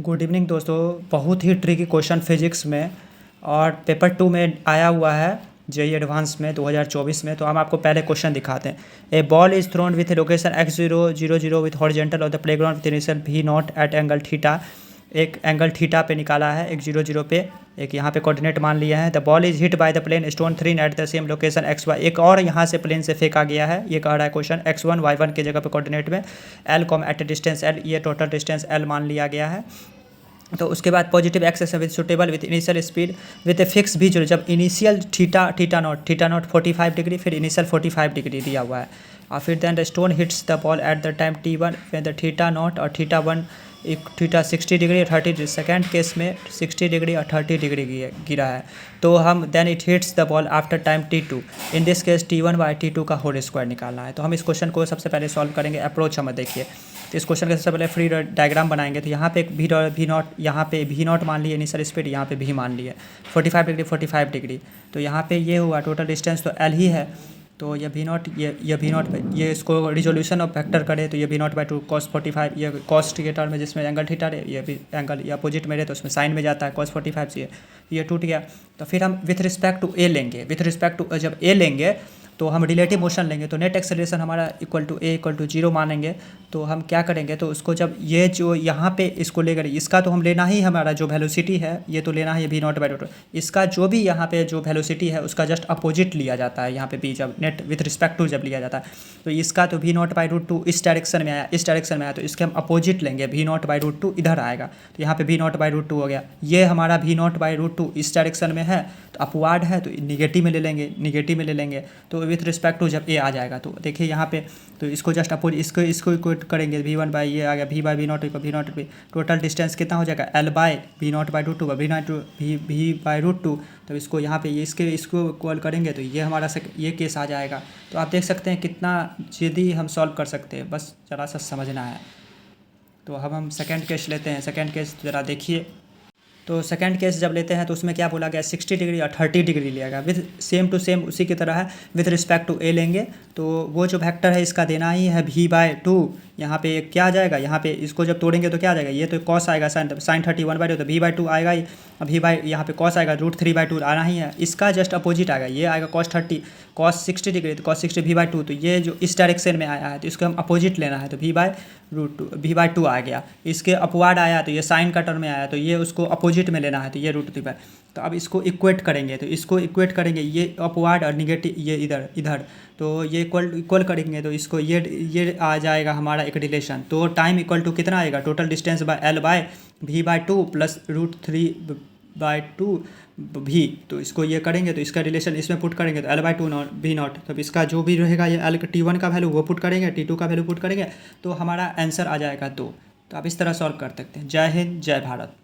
Good evening दोस्तों। बहुत ही tricky question physics में और पेपर 2 में आया हुआ है जेईई एडवांस में 2024 में। तो हम आपको पहले क्वेश्चन दिखाते हैं। A ball is thrown with location x0 0 0 with horizontal of the playground with initial v naught at angle theta. एक एंगल थीटा पे निकाला है, एक 0 0 पे, एक यहाँ पे कोऑर्डिनेट मान लिया है। The ball is hit by the plane stone 3 at the same location x y. एक और यहाँ से प्लेन से फेंका गया है, ये कह रहा है क्वेश्चन x1 y1 की जगह पे कोऑर्डिनेट में l कॉम एट डिस्टेंस l, ये टोटल डिस्टेंस l मान लिया गया है। तो उसके बाद positive axes with suitable with initial speed with a fix भी जो जब इनिशियल थीटा नॉट 45 डिग्री, फिर इनिशियल 45 डिग्री दिया हुआ है। और फिर then the stone hits the ball at the time t1 when the theta naught और थीटा 60 डिग्री और 30 डिग्री, सेकेंड केस में 60 डिग्री और 30 डिग्री गिरा है। तो हम then it hits the ball after time t2, in this case t1 by t2 का whole square निकालना है। तो हम इस क्वेश्चन को सबसे पहले सॉल्व करेंगे। अप्रोच हमें देखिए, तो इस क्वेश्चन के सबसे पहले फ्री डायग्राम बनाएंगे। तो यहाँ पे एक भी नॉट, यहाँ पे भी नॉट मान लिए इनिशियल स्पीड, यहाँ पे भी मान लिए 45 डिग्री 45 डिग्री। तो यहाँ पे ये हुआ टोटल डिस्टेंस तो एल ही है। तो ये भी नॉट, ये भी नॉट, ये इसको रिजोल्यूशन ऑफ फैक्टर करें तो ये भी नॉट बाई 2 कॉस 45, ये कॉस्ट के टर्म में जिसमें एंगल थीटा है, ये भी एंगल ये अपोजिट में रहे तो उसमें साइन में जाता है cos 45 से ये टूट गया। तो फिर हम विथ रिस्पेक्ट टू ए लेंगे। विथ रिस्पेक्ट टू जब ए लेंगे तो हम रिलेटिव मोशन लेंगे। तो नेट एक्सेलरेशन हमारा equal to a equal to 0 मानेंगे। तो हम क्या करेंगे, तो उसको जब ये जो यहाँ पे इसको लेकर, इसका तो हम लेना ही, हमारा जो वेलोसिटी है ये तो लेना है, ये भी नॉट बाई डॉट, इसका जो भी यहाँ पे जो वेलोसिटी है उसका जस्ट अपोजिट लिया जाता है। यहाँ पे भी जब नेट विथ रिस्पेक्ट टू जब लिया जाता है तो इसका तो भी नॉट बाई रूट टू इस डायरेक्शन में आया, इस डायरेक्शन में आया, तो इसके हम अपोजिट लेंगे, भी नॉट बाई रूट टू इधर आएगा। तो यहाँ पे भी नॉट बाई रूट टू हो गया। ये हमारा भी नॉट बाई रूट टू इस डायरेक्शन में है तो अपवार्ड है, तो निगेटिव में ले लेंगे, निगेटिव में ले लेंगे। तो विथ रिस्पेक्ट टू जब ए आ जाएगा तो देखिए यहाँ पे, तो इसको जस्ट अपोज इसको इक्वेट करेंगे, v1 बाई ये आ गया v by v naught equal v naught पे टोटल डिस्टेंस कितना हो जाएगा l by v naught by root two v naught v by root two. तो इसको यहाँ पे ये इसको इक्वल करेंगे तो ये हमारा ये केस आ जाएगा। तो आप देख सकते हैं कितना जल्दी हम सॉल्व कर सकते हैं, बस ज़रा सा समझना है। तो हम सेकेंड केस लेते हैं। सेकेंड केस ज़रा देखिए। तो सेकंड केस जब लेते हैं तो उसमें क्या बोला गया, 60 डिग्री और 30 डिग्री लिया गया। विथ सेम टू सेम उसी की तरह है, विथ रिस्पेक्ट टू ए लेंगे। तो वो जो वेक्टर है इसका देना ही है v बाई 2। यहाँ पे क्या आ जाएगा, यहाँ पे इसको जब तोड़ेंगे तो क्या आ जाएगा, ये तो कॉस आएगा साइन 31 बाई 2, तो v बाई 2 आएगा ही। v बाई यहाँ पे कॉस आएगा √3 बाई 2 आना ही है। इसका जस्ट अपोजिट आएगा, ये आएगा cos 60 डिग्री, तो cos 60 v बाई 2, तो ये जो इस डायरेक्शन में आया है तो इसको हम अपोजिट लेना है। तो v बाई v बाई 2 आ गया। इसके अपवार्ड आया तो ये साइन का टर्म में आया तो ये उसको अपोजिट में लेना है, तो ये √3 बाई। तो अब इसको इक्वेट करेंगे, तो इसको इक्वेट करेंगे, ये अपवार्ड और निगेटिव ये इधर तो ये इक्वल करेंगे तो इसको ये आ जाएगा हमारा एक रिलेशन। तो टाइम इक्वल टू कितना आएगा, total distance by L by v by 2 plus √3 by 2 भी। तो इसको ये करेंगे तो इसका रिलेशन इसमें पुट करेंगे तो एल बाई 2 नॉट भी नॉट। तो इसका जो भी रहेगा ये एल t1 का वैल्यू वो पुट करेंगे, t2 का वैल्यू पुट करेंगे, तो हमारा आंसर आ जाएगा 2। तो आप इस तरह सॉल्व कर सकते हैं। जय हिंद, जय भारत।